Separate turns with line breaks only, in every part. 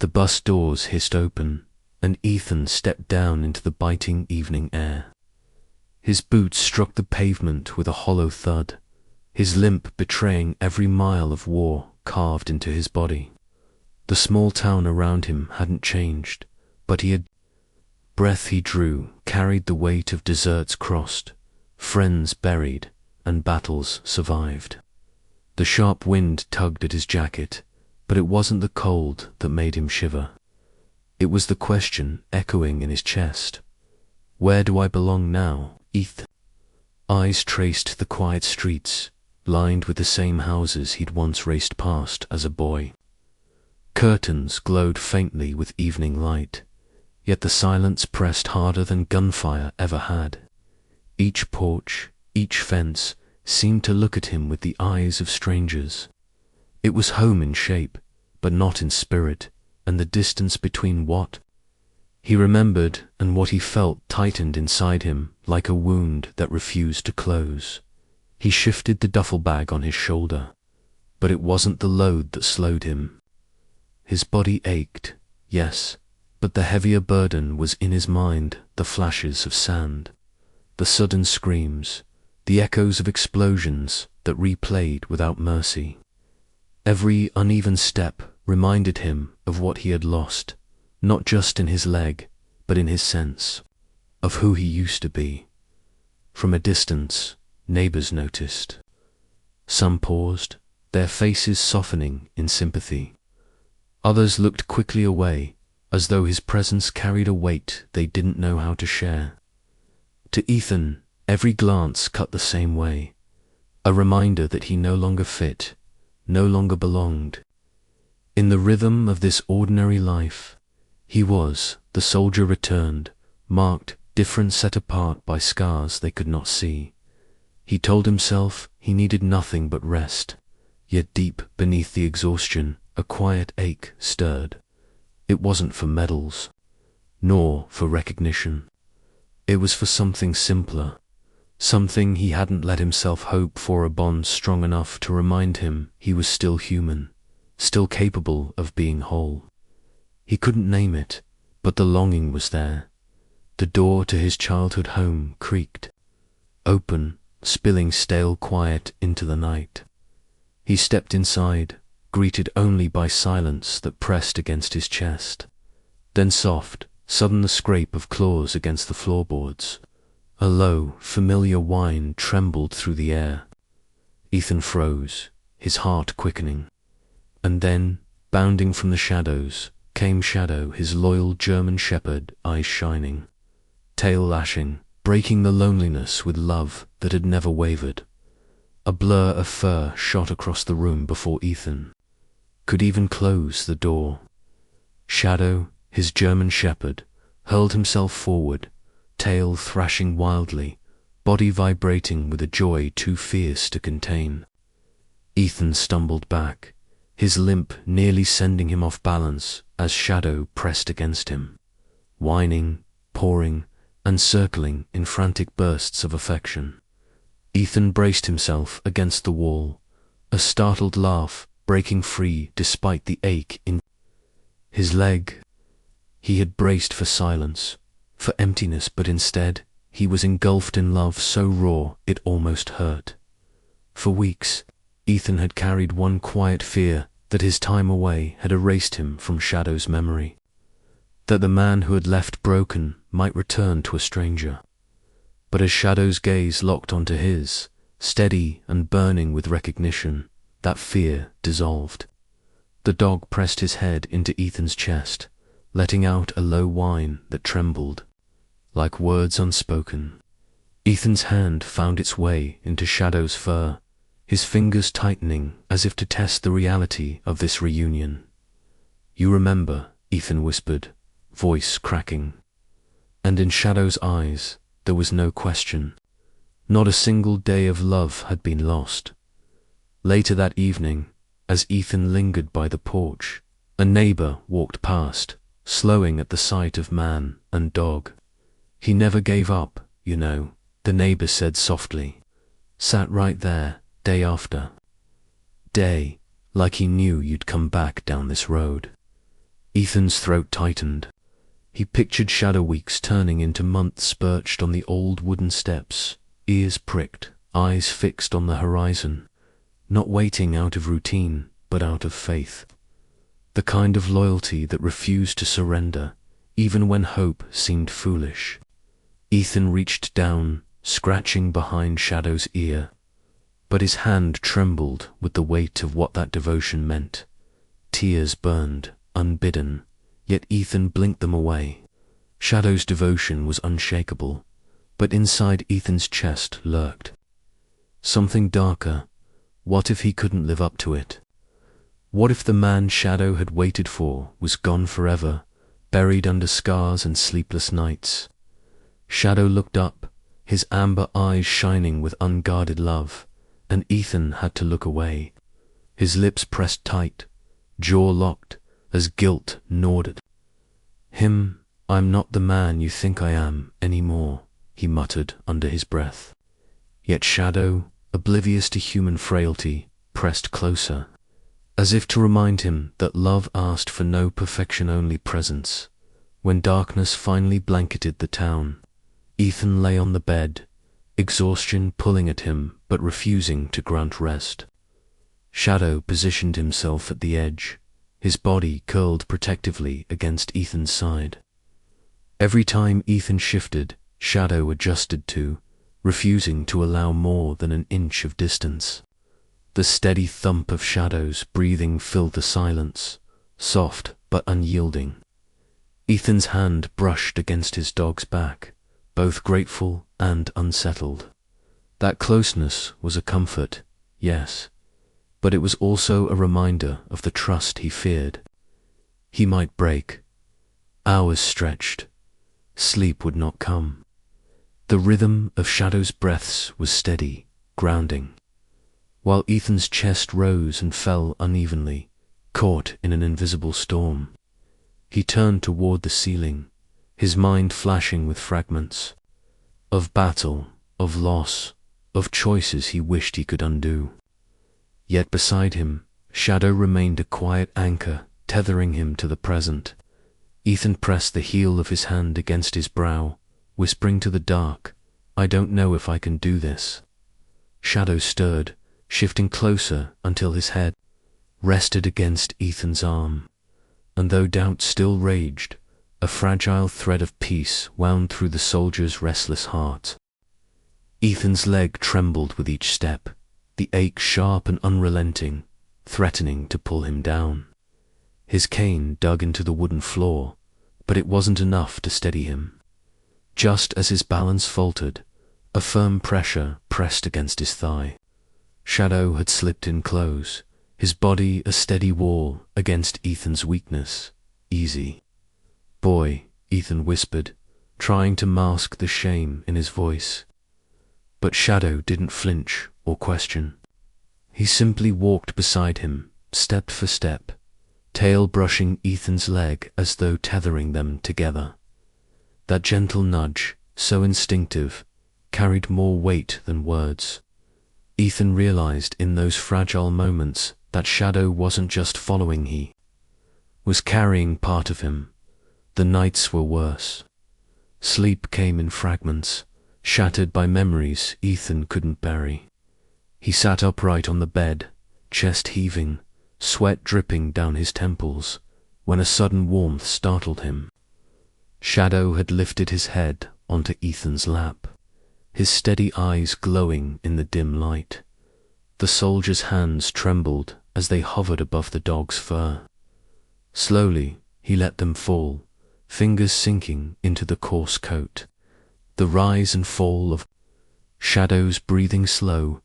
The bus doors hissed open, and Ethan stepped down into the biting evening air. His boots struck the pavement with a hollow thud, his limp betraying every mile of war carved into his body. The small town around him hadn't changed, but breath he drew carried the weight of deserts crossed, friends buried, and battles survived. The sharp wind tugged at his jacket, but it wasn't the cold that made him shiver. It was the question echoing in his chest. Where do I belong now, Ethan? Eyes traced the quiet streets, lined with the same houses he'd once raced past as a boy. Curtains glowed faintly with evening light, yet the silence pressed harder than gunfire ever had. Each porch, each fence, seemed to look at him with the eyes of strangers. It was home in shape, but not in spirit, and the distance between what he remembered and what he felt tightened inside him like a wound that refused to close. He shifted the duffel bag on his shoulder, but it wasn't the load that slowed him. His body ached, yes, but the heavier burden was in his mind, the flashes of sand, the sudden screams, the echoes of explosions that replayed without mercy. Every uneven step reminded him of what he had lost, not just in his leg, but in his sense of who he used to be. From a distance, neighbors noticed. Some paused, their faces softening in sympathy. Others looked quickly away, as though his presence carried a weight they didn't know how to share. To Ethan, every glance cut the same way, a reminder that he no longer fit, no longer belonged. In the rhythm of this ordinary life, he was the soldier returned, marked, different, set apart by scars they could not see. He told himself he needed nothing but rest, yet deep beneath the exhaustion, a quiet ache stirred. It wasn't for medals, nor for recognition. It was for something simpler, something he hadn't let himself hope for, a bond strong enough to remind him he was still human, still capable of being whole. He couldn't name it, but the longing was there. The door to his childhood home creaked, open, spilling stale quiet into the night. He stepped inside, greeted only by silence that pressed against his chest. Then soft, sudden the scrape of claws against the floorboards. A low, familiar whine trembled through the air. Ethan froze, his heart quickening. And then, bounding from the shadows, came Shadow, his loyal German shepherd, eyes shining, tail lashing, breaking the loneliness with love that had never wavered. A blur of fur shot across the room before Ethan could even close the door. Shadow, his German shepherd, hurled himself forward, tail thrashing wildly, body vibrating with a joy too fierce to contain. Ethan stumbled back, his limp nearly sending him off balance as Shadow pressed against him, whining, pawing, and circling in frantic bursts of affection. Ethan braced himself against the wall, a startled laugh breaking free despite the ache in his leg. He had braced for silence, for emptiness, but instead he was engulfed in love so raw it almost hurt. For weeks, Ethan had carried one quiet fear, that his time away had erased him from Shadow's memory, that the man who had left broken might return to a stranger. But as Shadow's gaze locked onto his, steady and burning with recognition, that fear dissolved. The dog pressed his head into Ethan's chest, letting out a low whine that trembled, like words unspoken. Ethan's hand found its way into Shadow's fur, his fingers tightening as if to test the reality of this reunion. "You remember," Ethan whispered, voice cracking. And in Shadow's eyes there was no question. Not a single day of love had been lost. Later that evening, as Ethan lingered by the porch, a neighbor walked past, slowing at the sight of man and dog. "He never gave up, you know," the neighbor said softly. "Sat right there, day after day, like he knew you'd come back down this road." Ethan's throat tightened. He pictured shadow weeks turning into months perched on the old wooden steps, ears pricked, eyes fixed on the horizon, not waiting out of routine, but out of faith. The kind of loyalty that refused to surrender, even when hope seemed foolish. Ethan reached down, scratching behind Shadow's ear, but his hand trembled with the weight of what that devotion meant. Tears burned, unbidden, yet Ethan blinked them away. Shadow's devotion was unshakable, but inside Ethan's chest lurked something darker. What if he couldn't live up to it? What if the man Shadow had waited for was gone forever, buried under scars and sleepless nights? Shadow looked up, his amber eyes shining with unguarded love, and Ethan had to look away. His lips pressed tight, jaw locked, as guilt gnawed at him. "I'm not the man you think I am anymore," he muttered under his breath. Yet Shadow, oblivious to human frailty, pressed closer, as if to remind him that love asked for no perfection, only presence. When darkness finally blanketed the town, Ethan lay on the bed, exhaustion pulling at him but refusing to grant rest. Shadow positioned himself at the edge, his body curled protectively against Ethan's side. Every time Ethan shifted, Shadow adjusted too, refusing to allow more than an inch of distance. The steady thump of Shadow's breathing filled the silence, soft but unyielding. Ethan's hand brushed against his dog's back, both grateful and unsettled. That closeness was a comfort, yes, but it was also a reminder of the trust he feared. He might break. Hours stretched. Sleep would not come. The rhythm of Shadow's breaths was steady, grounding, while Ethan's chest rose and fell unevenly, caught in an invisible storm. He turned toward the ceiling, his mind flashing with fragments of battle, of loss, of choices he wished he could undo. Yet beside him, Shadow remained a quiet anchor, tethering him to the present. Ethan pressed the heel of his hand against his brow, whispering to the dark, "I don't know if I can do this." Shadow stirred, shifting closer until his head rested against Ethan's arm, and though doubt still raged, a fragile thread of peace wound through the soldier's restless heart. Ethan's leg trembled with each step, the ache sharp and unrelenting, threatening to pull him down. His cane dug into the wooden floor, but it wasn't enough to steady him. Just as his balance faltered, a firm pressure pressed against his thigh. Shadow had slipped in close, his body a steady wall against Ethan's weakness. "Easy, boy," Ethan whispered, trying to mask the shame in his voice. But Shadow didn't flinch or question. He simply walked beside him, step for step, tail brushing Ethan's leg as though tethering them together. That gentle nudge, so instinctive, carried more weight than words. Ethan realized in those fragile moments that Shadow wasn't just following, he was carrying part of him. The nights were worse. Sleep came in fragments, shattered by memories Ethan couldn't bury. He sat upright on the bed, chest heaving, sweat dripping down his temples, when a sudden warmth startled him. Shadow had lifted his head onto Ethan's lap, his steady eyes glowing in the dim light. The soldier's hands trembled as they hovered above the dog's fur. Slowly, he let them fall, fingers sinking into the coarse coat. The rise and fall of Shadow's breathing slow,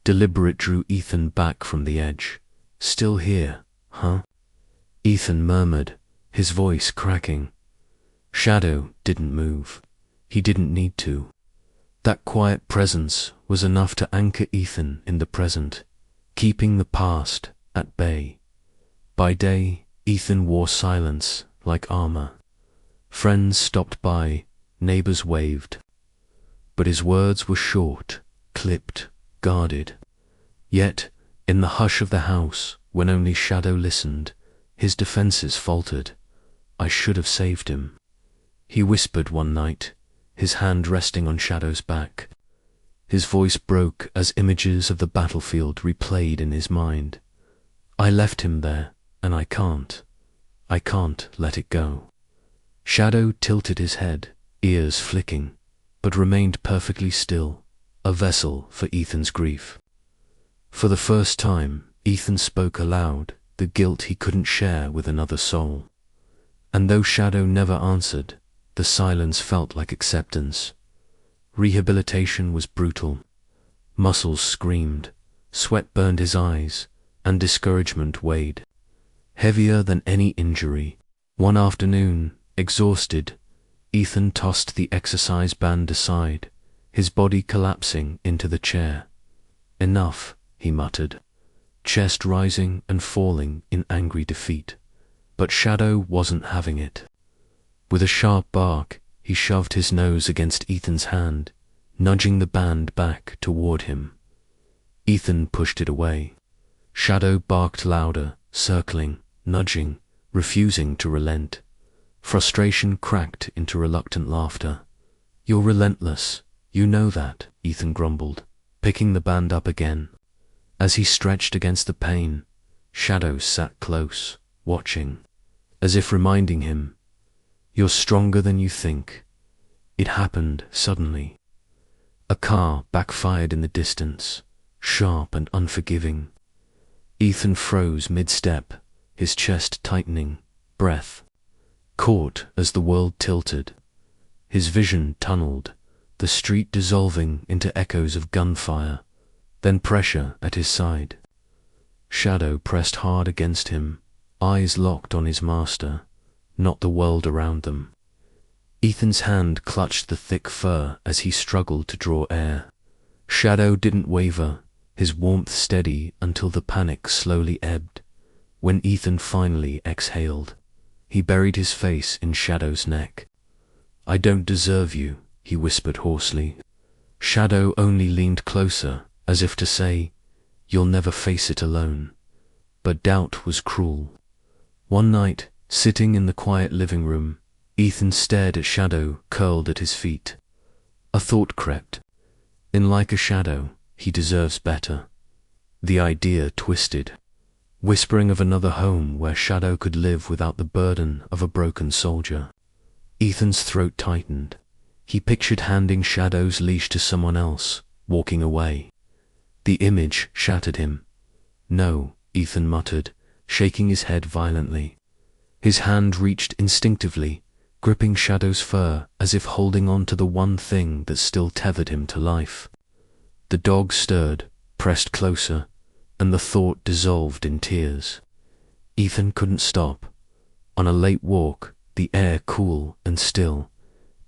deliberate drew Ethan back from the edge. "Still here, huh?" Ethan murmured, his voice cracking. Shadow didn't move. He didn't need to. That quiet presence was enough to anchor Ethan in the present, keeping the past at bay. By day, Ethan wore silence like armor. Friends stopped by, neighbors waved. But his words were short, clipped, guarded. Yet, in the hush of the house, when only Shadow listened, his defenses faltered. I should have saved him," he whispered one night, his hand resting on Shadow's back. His voice broke as images of the battlefield replayed in his mind. "I left him there, and I can't let it go." Shadow tilted his head, ears flicking, but remained perfectly still, a vessel for Ethan's grief. For the first time, Ethan spoke aloud the guilt he couldn't share with another soul. And though Shadow never answered, the silence felt like acceptance. Rehabilitation was brutal. Muscles screamed, sweat burned his eyes, and discouragement weighed. Heavier than any injury. One afternoon, exhausted, Ethan tossed the exercise band aside, his body collapsing into the chair. "Enough," he muttered, chest rising and falling in angry defeat. But Shadow wasn't having it. With a sharp bark, he shoved his nose against Ethan's hand, nudging the band back toward him. Ethan pushed it away. Shadow barked louder, circling, nudging, refusing to relent. Frustration cracked into reluctant laughter. "You're relentless, you know that," Ethan grumbled, picking the band up again. As he stretched against the pain, Shadow sat close, watching, as if reminding him, "You're stronger than you think." It happened suddenly. A car backfired in the distance, sharp and unforgiving. Ethan froze mid-step, his chest tightening, breath caught as the world tilted. His vision tunneled, the street dissolving into echoes of gunfire, then pressure at his side. Shadow pressed hard against him, eyes locked on his master, not the world around them. Ethan's hand clutched the thick fur as he struggled to draw air. Shadow didn't waver, his warmth steady until the panic slowly ebbed. When Ethan finally exhaled, he buried his face in Shadow's neck. "I don't deserve you," he whispered hoarsely. Shadow only leaned closer, as if to say, "You'll never face it alone." But doubt was cruel. One night, sitting in the quiet living room, Ethan stared at Shadow curled at his feet. A thought crept. In Like a Shadow, he deserves better. The idea twisted, whispering of another home where Shadow could live without the burden of a broken soldier. Ethan's throat tightened. He pictured handing Shadow's leash to someone else, walking away. The image shattered him. "No," Ethan muttered, shaking his head violently. His hand reached instinctively, gripping Shadow's fur as if holding on to the one thing that still tethered him to life. The dog stirred, pressed closer, and the thought dissolved in tears. Ethan couldn't stop. On a late walk, the air cool and still,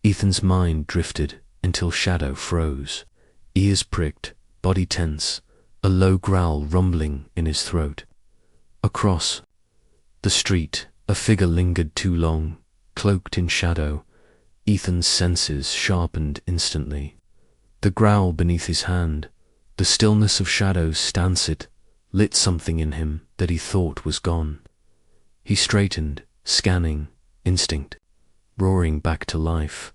Ethan's mind drifted until Shadow froze, ears pricked, body tense, a low growl rumbling in his throat. Across the street, a figure lingered too long, cloaked in shadow. Ethan's senses sharpened instantly. The growl beneath his hand, the stillness of Shadow's stance lit something in him that he thought was gone. He straightened, scanning, instinct, roaring back to life.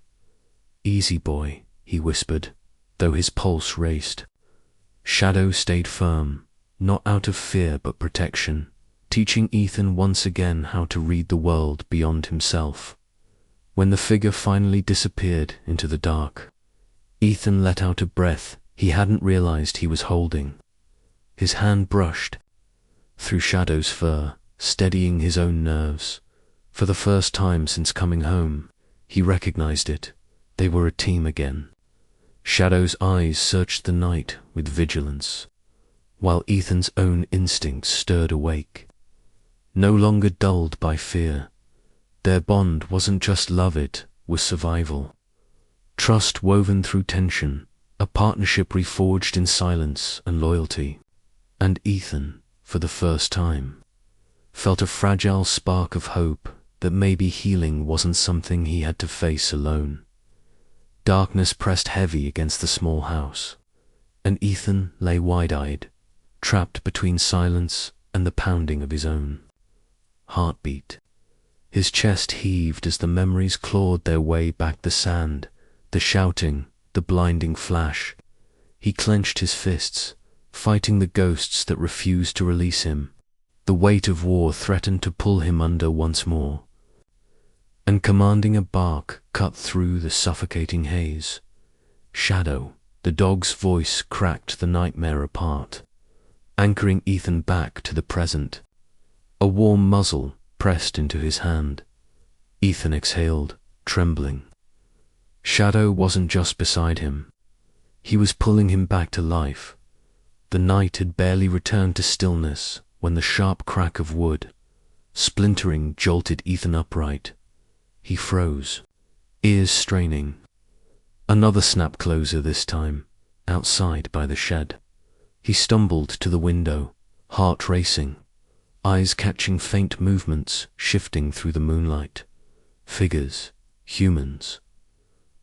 "Easy, boy," he whispered, though his pulse raced. Shadow stayed firm, not out of fear but protection, teaching Ethan once again how to read the world beyond himself. When the figure finally disappeared into the dark, Ethan let out a breath he hadn't realized he was holding. His hand brushed through Shadow's fur, steadying his own nerves. For the first time since coming home, he recognized it. They were a team again. Shadow's eyes searched the night with vigilance, while Ethan's own instincts stirred awake. No longer dulled by fear, their bond wasn't just love, it was survival. Trust woven through tension, a partnership reforged in silence and loyalty. And Ethan, for the first time, felt a fragile spark of hope that maybe healing wasn't something he had to face alone. Darkness pressed heavy against the small house, and Ethan lay wide-eyed, trapped between silence and the pounding of his own heartbeat. His chest heaved as the memories clawed their way back the sand, the shouting, the blinding flash. He clenched his fists, fighting the ghosts that refused to release him. The weight of war threatened to pull him under once more. And commanding a bark cut through the suffocating haze. Shadow, the dog's voice, cracked the nightmare apart, anchoring Ethan back to the present. A warm muzzle pressed into his hand. Ethan exhaled, trembling. Shadow wasn't just beside him. He was pulling him back to life. The night had barely returned to stillness when the sharp crack of wood, splintering, jolted Ethan upright. He froze, ears straining. Another snap closer this time, outside by the shed. He stumbled to the window, heart racing, eyes catching faint movements shifting through the moonlight. Figures, humans.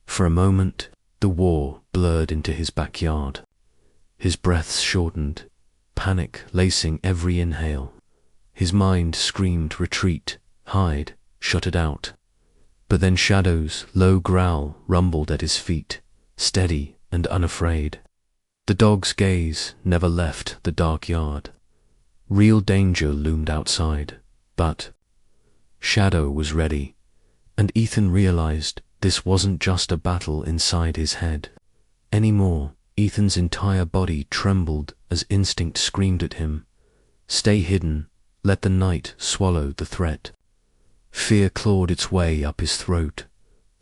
For a moment, the war blurred into his backyard. His breaths shortened, panic lacing every inhale. His mind screamed retreat, hide, shut it out. But then Shadow's low growl rumbled at his feet, steady and unafraid. The dog's gaze never left the dark yard. Real danger loomed outside, but Shadow was ready, and Ethan realized this wasn't just a battle inside his head. Anymore, Ethan's entire body trembled as instinct screamed at him. Stay hidden, let the night swallow the threat. Fear clawed its way up his throat,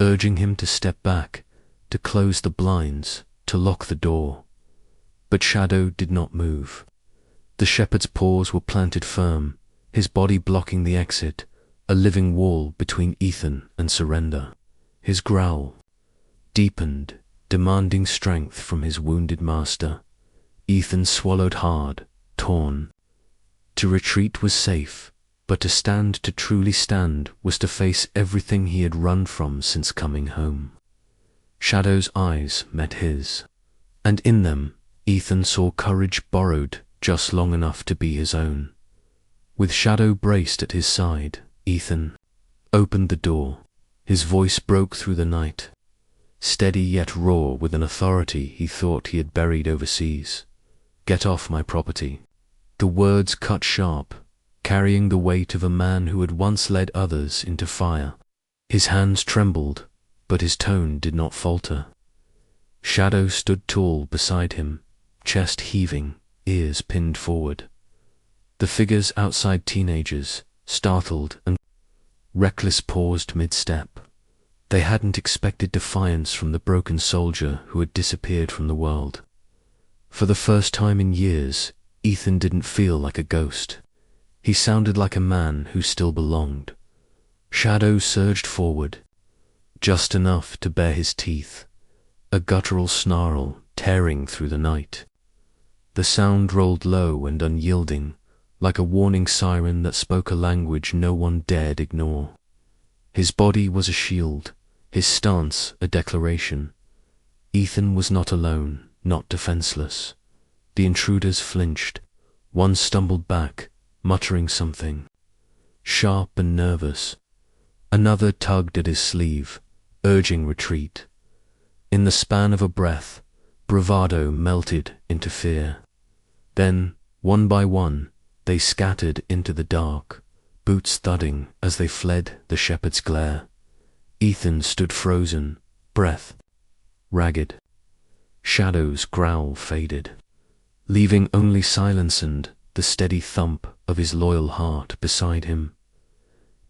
urging him to step back, to close the blinds, to lock the door. But Shadow did not move. The shepherd's paws were planted firm, his body blocking the exit, a living wall between Ethan and surrender. His growl deepened, demanding strength from his wounded master. Ethan swallowed hard, torn. To retreat was safe, but to stand, to truly stand, was to face everything he had run from since coming home. Shadow's eyes met his, and in them Ethan saw courage borrowed just long enough to be his own. With Shadow braced at his side, Ethan opened the door. His voice broke through the night, steady yet raw with an authority he thought he had buried overseas. "Get off my property." The words cut sharp, carrying the weight of a man who had once led others into fire. His hands trembled, but his tone did not falter. Shadow stood tall beside him, chest heaving, ears pinned forward. The figures outside, teenagers, startled and reckless, paused mid-step. They hadn't expected defiance from the broken soldier who had disappeared from the world. For the first time in years, Ethan didn't feel like a ghost. He sounded like a man who still belonged. Shadow surged forward, just enough to bare his teeth, a guttural snarl tearing through the night. The sound rolled low and unyielding, like a warning siren that spoke a language no one dared ignore. His body was a shield, his stance a declaration. Ethan was not alone, not defenseless. The intruders flinched. One stumbled back, muttering something, sharp and nervous. Another tugged at his sleeve, urging retreat. In the span of a breath, bravado melted into fear. Then, one by one, they scattered into the dark, boots thudding as they fled the shepherd's glare. Ethan stood frozen, breath ragged. Shadow's growl faded, leaving only silence and the steady thump of his loyal heart beside him.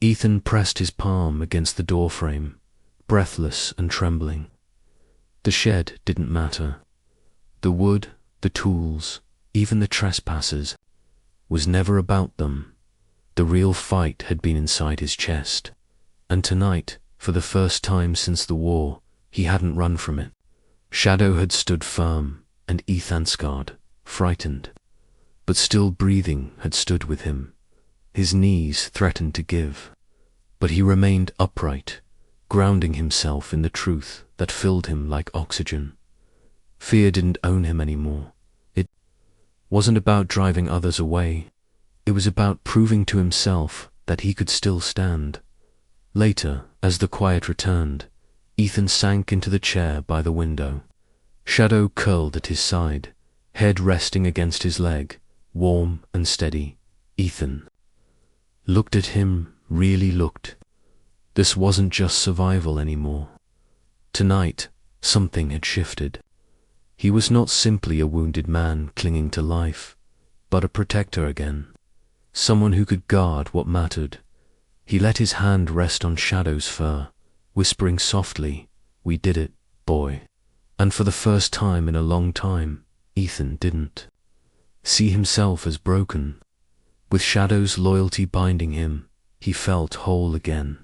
Ethan pressed his palm against the doorframe, breathless and trembling. The shed didn't matter. The wood, the tools, even the trespassers, was never about them. The real fight had been inside his chest, and tonight, for the first time since the war, he hadn't run from it. Shadow had stood firm, and Ethan scarred, frightened, but still breathing, had stood with him. His knees threatened to give, but he remained upright, grounding himself in the truth that filled him like oxygen. Fear didn't own him anymore. It wasn't about driving others away. It was about proving to himself that he could still stand. Later, as the quiet returned, Ethan sank into the chair by the window. Shadow curled at his side, head resting against his leg, warm and steady. Ethan looked at him, really looked. This wasn't just survival anymore. Tonight, something had shifted. He was not simply a wounded man clinging to life, but a protector again, someone who could guard what mattered. He let his hand rest on Shadow's fur, whispering softly, "We did it, boy." And for the first time in a long time, Ethan didn't see himself as broken. With Shadow's loyalty binding him, he felt whole again.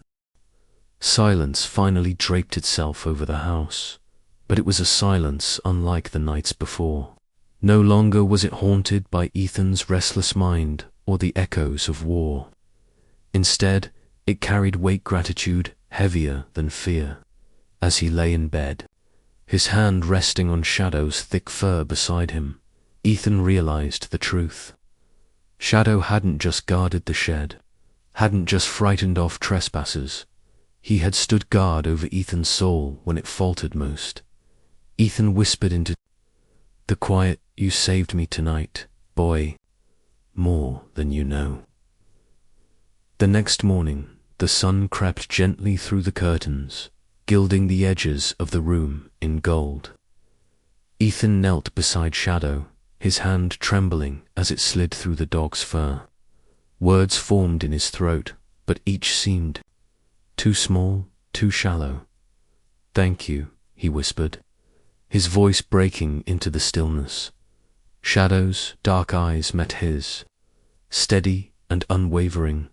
Silence finally draped itself over the house, but it was a silence unlike the nights before. No longer was it haunted by Ethan's restless mind or the echoes of war. Instead, it carried weight gratitude heavier than fear. As he lay in bed, his hand resting on Shadow's thick fur beside him, Ethan realized the truth. Shadow hadn't just guarded the shed, hadn't just frightened off trespassers. He had stood guard over Ethan's soul when it faltered most. Ethan whispered into the quiet, "You saved me tonight, boy, more than you know." The next morning, the sun crept gently through the curtains, gilding the edges of the room in gold. Ethan knelt beside Shadow, his hand trembling as it slid through the dog's fur. Words formed in his throat, but each seemed too small, too shallow. "Thank you," he whispered, his voice breaking into the stillness. Shadow's dark eyes met his, steady and unwavering,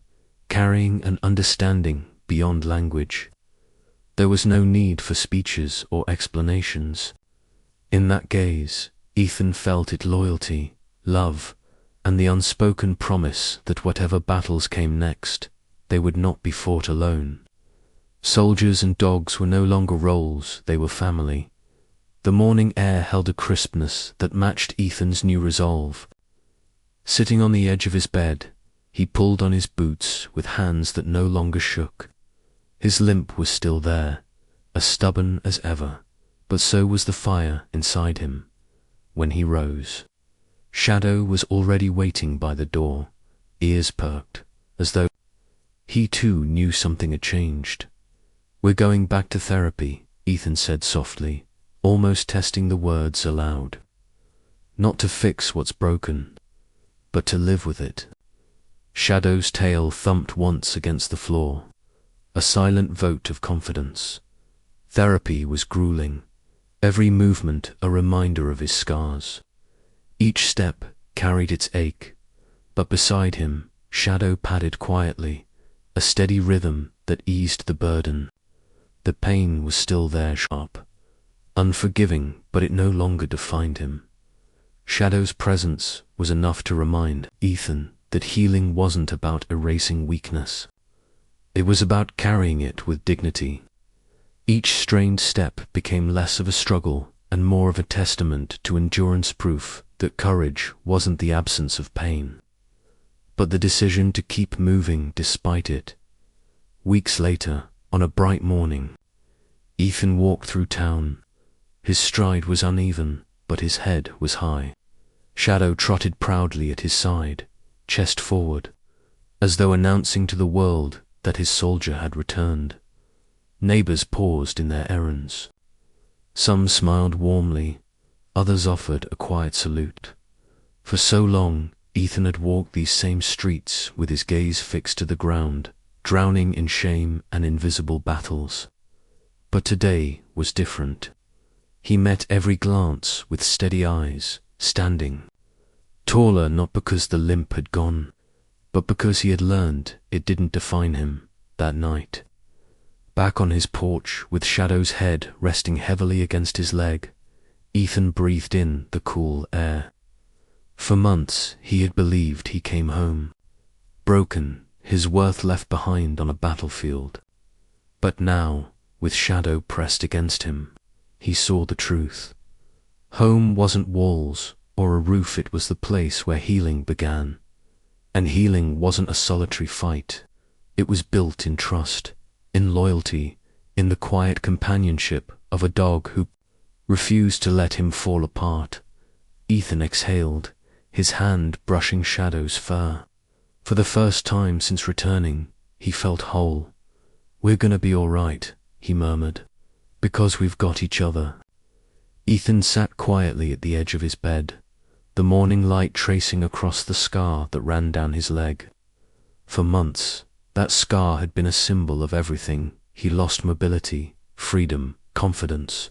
carrying an understanding beyond language. There was no need for speeches or explanations. In that gaze, Ethan felt it loyalty, love, and the unspoken promise that whatever battles came next, they would not be fought alone. Soldiers and dogs were no longer roles, they were family. The morning air held a crispness that matched Ethan's new resolve. Sitting on the edge of his bed, he pulled on his boots with hands that no longer shook. His limp was still there, as stubborn as ever, but so was the fire inside him. When he rose, Shadow was already waiting by the door, ears perked, as though he too knew something had changed. "We're going back to therapy," Ethan said softly, almost testing the words aloud. "Not to fix what's broken, but to live with it." Shadow's tail thumped once against the floor, a silent vote of confidence. Therapy was grueling, every movement a reminder of his scars. Each step carried its ache, but beside him, Shadow padded quietly, a steady rhythm that eased the burden. The pain was still there, sharp, unforgiving, but it no longer defined him. Shadow's presence was enough to remind Ethan that healing wasn't about erasing weakness. It was about carrying it with dignity. Each strained step became less of a struggle and more of a testament to endurance, proof that courage wasn't the absence of pain, but the decision to keep moving despite it. Weeks later, on a bright morning, Ethan walked through town. His stride was uneven, but his head was high. Shadow trotted proudly at his side, chest forward, as though announcing to the world that his soldier had returned. Neighbors paused in their errands. Some smiled warmly, others offered a quiet salute. For so long, Ethan had walked these same streets with his gaze fixed to the ground, drowning in shame and invisible battles. But today was different. He met every glance with steady eyes, standing taller, not because the limp had gone, but because he had learned it didn't define him that night. Back on his porch, with Shadow's head resting heavily against his leg, Ethan breathed in the cool air. For months he had believed he came home, broken, his worth left behind on a battlefield. But now, with Shadow pressed against him, he saw the truth. Home wasn't walls or a roof, it was the place where healing began. And healing wasn't a solitary fight. It was built in trust, in loyalty, in the quiet companionship of a dog who refused to let him fall apart. Ethan exhaled, his hand brushing Shadow's fur. For the first time since returning, he felt whole. "We're gonna be all right," he murmured, "because we've got each other." Ethan sat quietly at the edge of his bed, the morning light tracing across the scar that ran down his leg. For months, that scar had been a symbol of everything. He lost mobility, freedom, confidence.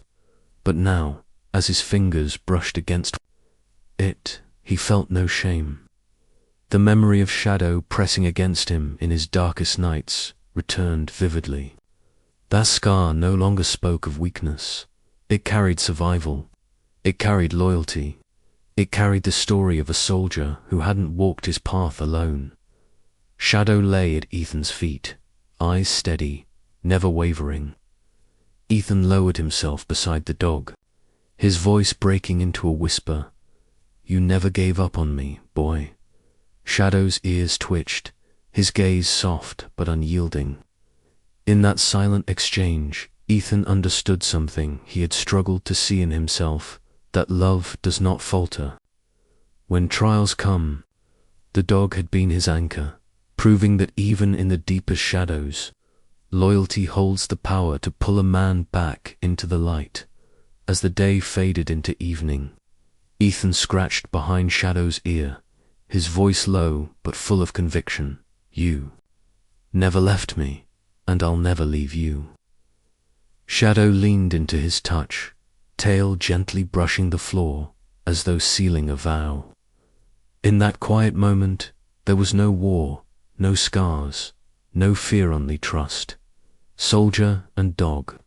But now, as his fingers brushed against it, he felt no shame. The memory of Shadow pressing against him in his darkest nights returned vividly. That scar no longer spoke of weakness. It carried survival. It carried loyalty. It carried the story of a soldier who hadn't walked his path alone. Shadow lay at Ethan's feet, eyes steady, never wavering. Ethan lowered himself beside the dog, his voice breaking into a whisper. "You never gave up on me, boy." Shadow's ears twitched, his gaze soft but unyielding. In that silent exchange, Ethan understood something he had struggled to see in himself, that love does not falter. When trials come, the dog had been his anchor, proving that even in the deepest shadows, loyalty holds the power to pull a man back into the light. As the day faded into evening, Ethan scratched behind Shadow's ear, his voice low but full of conviction. "You never left me, and I'll never leave you." Shadow leaned into his touch, tail gently brushing the floor as though sealing a vow. In that quiet moment, there was no war, no scars, no fear, only trust. Soldier and dog,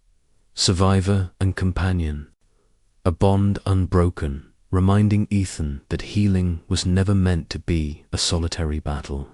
survivor and companion, a bond unbroken, reminding Ethan that healing was never meant to be a solitary battle.